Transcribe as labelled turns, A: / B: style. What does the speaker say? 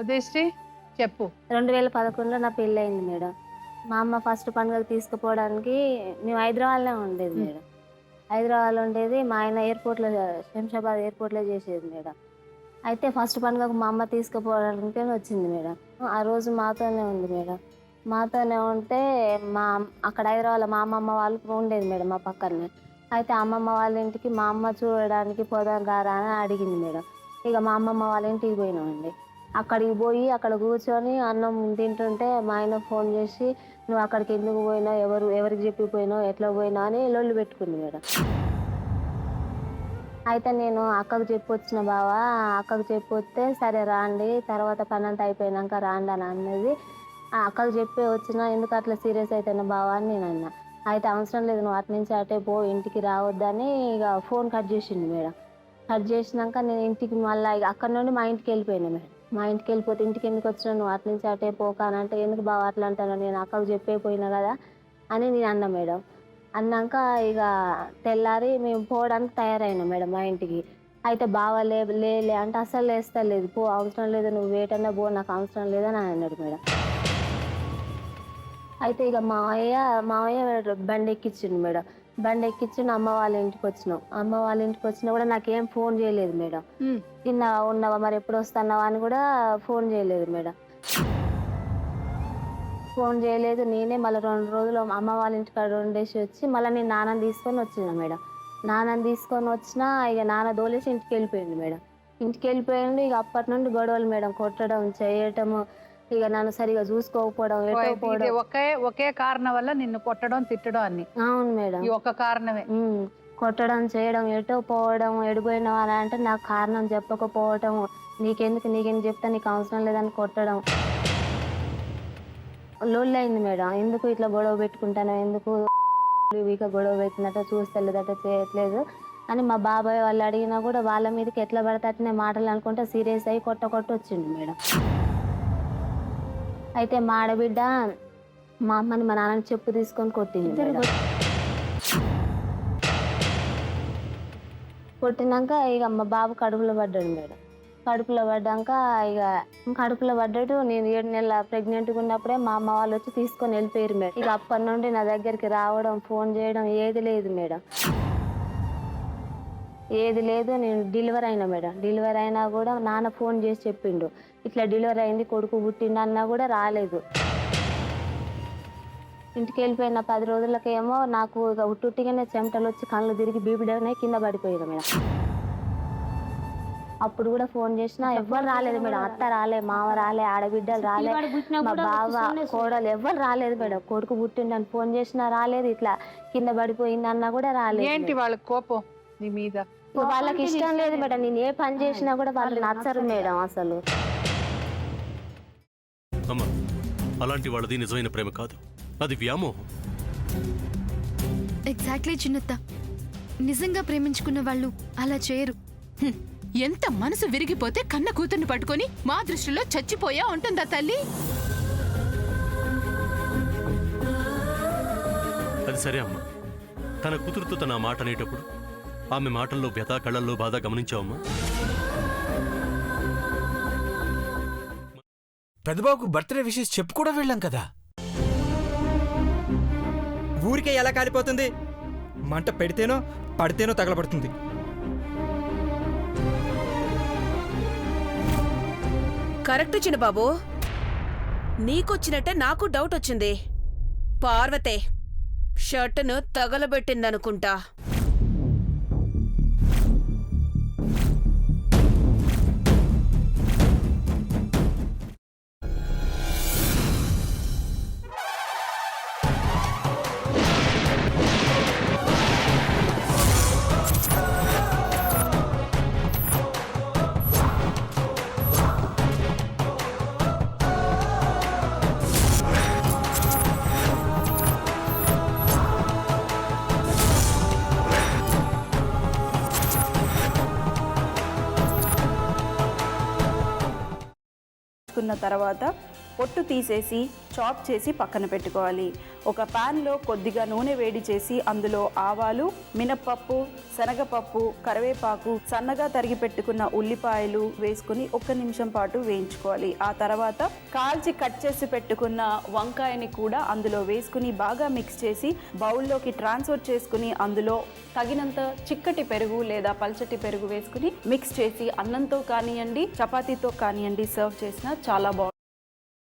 A: ఉదయశ్రీ చెప్పు.
B: 2011లో నా పెళ్ళి అయింది మేడం. మా అమ్మ ఫస్ట్ పండుగకు తీసుకుపోవడానికి మేము హైదరాబాద్‌లో ఉండేది మేడం. హైదరాబాద్‌లో ఉండేది. మా ఆయన ఎయిర్‌పోర్ట్‌లో శంషాబాద్ ఎయిర్‌పోర్ట్‌లో చేసేది మేడం. అయితే ఫస్ట్ పండుగకు మా అమ్మ తీసుకుపోవడానికని వచ్చింది మేడం. ఆ రోజు మాతోనే ఉంది మేడం. మాతోనే ఉంటే అక్కడ హైదరాబాద్‌లో మా అమ్మమ్మ వాళ్ళు ఉండేది మేడం మా పక్కనే. అయితే అమ్మమ్మ వాళ్ళ ఇంటికి మా అమ్మ చూడడానికి పోదాం రారా అని అడిగింది మేడం. ఇక మా అమ్మమ్మ వాళ్ళ ఇంటికి పోయినామండి. అక్కడికి పోయి అక్కడ కూర్చొని అన్నం తింటుంటే మా ఆయన ఫోన్ చేసి, "నువ్వు అక్కడికి ఎందుకు పోయినావు? ఎవరికి చెప్పి పోయినావు? ఎట్లా పోయినావు?" అని లొల్లి పెట్టుకుంది మేడం. అయితే నేను అక్కకు చెప్పొచ్చిన బావ, అక్కకు చెప్పొస్తే, "సరే రాండి, తర్వాత పనంతా అయిపోయినాక రాండి" అని అన్నది. అక్కకు చెప్పి వచ్చినా, "ఎందుకు అట్లా సీరియస్ అయితున్నావు బావ" అని నేనన్నా. అయితే "అవసరం లేదు, నువ్వు అటు నుంచి అటే పో, ఇంటికి రావద్దని" ఇక ఫోన్ కట్ చేసిండు మేడం. కట్ చేసినాక నేను ఇంటికి మళ్ళీ అక్కడి నుండి మా ఇంటికి వెళ్ళిపోయినా మేడం. మా ఇంటికి వెళ్ళిపోతే, "ఇంటికి ఎందుకు వచ్చినావు? నువ్వు అటు నుంచి అటే పోక" అని అంటే, "ఎందుకు బావ అట్లా అంటున్నావు? నేను అక్కకు చెప్పే పోయినా కదా" అని నేను అన్నా మేడం. అన్నాక ఇక తెల్లారి మేము పోవడానికి తయారైనాం మేడం మా ఇంటికి. అయితే బావ లేలే అంటే, "అస్సలు లేస్తలేదు, పో, అవసరం లేదు, నువ్వు వేటన్నా పో, నాకు అవసరం లేదని" అన్నాడు మేడం. అయితే ఇక మావయ్య బండి ఎక్కించిండు మేడం. బండి ఎక్కించిండు, అమ్మ వాళ్ళ ఇంటికి వచ్చినాం. అమ్మ వాళ్ళ ఇంటికి వచ్చినా కూడా నాకేం ఫోన్ చేయలేదు మేడం. తిన్నావా, ఉన్నావా, మరి ఎప్పుడు వస్తున్నావా అని కూడా ఫోన్ చేయలేదు మేడం. ఫోన్ చేయలేదు. నేనే మళ్ళీ 2 రోజులు అమ్మ వాళ్ళ ఇంటికాడ ఉండేసి వచ్చి మళ్ళీ నేను నాన్నని తీసుకొని వచ్చిన మేడం. నాన్నని తీసుకొని వచ్చినా ఇక నాన్న దోలేసి ఇంటికి వెళ్ళిపోయిండు మేడం. ఇంటికి వెళ్ళిపోయిండు. ఇక అప్పటి నుండి గొడవలు మేడం, కొట్టడం, చేయటము, ఇక నన్ను సరిగా చూసుకోకపోవడం, ఎటో
A: ఇది
B: పోవడం.
A: ఒకే కారణం వల్ల నిన్ను కొట్టడం, తిట్టడం అన్ని
B: అవును మేడం.
A: ఈ ఒక్క కారణమే.
B: కొట్టడం, చేయడం, ఎటో పోవడం, ఎడిపోయినావు అని అంటే నాకు కారణం చెప్పకపోవటం, నీకెందుకు చెప్తే నీకు అవసరం లేదని కొట్టడం. లొల్లయింది మేడం. ఎందుకు ఇట్లా గొడవ పెట్టుకుంటానవు, ఎందుకు వీక గొడవ పెట్టినట్టు, చూస్తలేదట, చేయట్లేదు అని మా బాబాయ్ వాళ్ళు అడిగినా కూడా వాళ్ళ మీదకి ఎట్లా పడితే అట్లనే మాటలు అనుకుంటే సీరియస్ అయ్యి కొట్టొచ్చిండు మేడం. అయితే మా ఆడబిడ్డ మా అమ్మని మా నాన్నని చెప్పు తీసుకొని కొట్టింది మేడం. కొట్టినాక ఇక మా బాబు కడుపులో పడ్డాడు మేడం. కడుపులో పడ్డాక కడుపులో పడ్డాడు. నేను 7 నెలల ప్రెగ్నెంట్గా ఉన్నప్పుడే మా అమ్మ వాళ్ళు వచ్చి తీసుకొని వెళ్ళిపోయారు మేడం. ఇక అప్పటి నుండి నా దగ్గరికి రావడం, ఫోన్ చేయడం ఏది లేదు మేడం. ఏది లేదు. నేను డెలివరీ అయినా మేడం. డెలివరీ అయినా కూడా నాన్న ఫోన్ చేసి చెప్పిండు, ఇట్లా డెలివరీ అయింది, కొడుకు పుట్టిండు అన్నా కూడా రాలేదు. ఇంటికి వెళ్ళిపోయిన 10 రోజులకేమో నాకు ఇక ఉట్టుట్టిగానే చెమటలు వచ్చి కళ్ళు తిరిగి బీబీడనే కింద పడిపోయాను మేడం. అప్పుడు కూడా ఫోన్ చేసినా ఎవ్వరు రాలేదు మేడం. అత్త రాలే, మామ రాలే, ఆడబిడ్డలు రాలే, మా బావ, కోడలు ఎవ్వరు రాలేదు మేడం. కొడుకు పుట్టిండని ఫోన్ చేసినా రాలేదు, ఇట్లా కింద పడిపోయిందన్నా కూడా రాలేదు.
A: ఏంటి వాళ్ళ కోపం నీ మీద?
B: వాళ్ళకి ఇష్టం లేదు మేడం. నేను ఏ పని చేసినా కూడా వాళ్ళు నచ్చరు మేడం అసలు.
C: అమ్మా, అలాంటి వాళ్ళది నిజమైన ప్రేమ కాదు, అది వ్యామోహం.
D: ఎగ్జాక్ట్లీ చిన్నత్త, నిజంగా ప్రేమించుకున్న వాళ్ళు అలా చేయరు.
E: ఎంత మనసు విరిగిపోతే కన్న కూతుర్ని పట్టుకొని మా దృష్టిలో చచ్చిపోయా ఉంటుందా తల్లి?
C: అది సరే అమ్మా, తన కూతురుతో తన మాట అనేటప్పుడు ఆమె మాటల్లో వ్యథ, కళ్ళల్లో బాధ గమనించావమ్మా?
F: పెద్దబాబుకు బర్త్డే విషెస్ చెప్పు కూడా వెళ్ళాం కదా.
G: ఊరికే ఎలా కాలిపోతుంది? మంట పెడితేనో పడితేనో తగలబడుతుంది.
H: కరెక్ట్ చిన్నబాబు, నీకొచ్చినట్టే నాకు డౌట్ వచ్చింది. పార్వతే షర్టును తగలబెట్టిందనుకుంటా.
I: కున్న తర్వాత పొట్టు తీసేసి చాప్ చేసి పక్కన పెట్టుకోవాలి. ఒక ప్యాన్లో కొద్దిగా నూనె వేడి చేసి అందులో ఆవాలు, మినప్పప్పు, శనగపప్పు, కరివేపాకు, సన్నగా తరిగి పెట్టుకున్న ఉల్లిపాయలు వేసుకుని 1 నిమిషం పాటు వేయించుకోవాలి. ఆ తర్వాత కాల్చి కట్ చేసి పెట్టుకున్న వంకాయని కూడా అందులో వేసుకుని బాగా మిక్స్ చేసి బౌల్లోకి ట్రాన్స్ఫర్ చేసుకుని అందులో తగినంత చిక్కటి పెరుగు లేదా పల్చటి పెరుగు వేసుకుని మిక్స్ చేసి అన్నంతో కానివ్వండి, చపాతీతో కానివ్వండి సర్వ్ చేసినా చాలా బాగుంటుంది.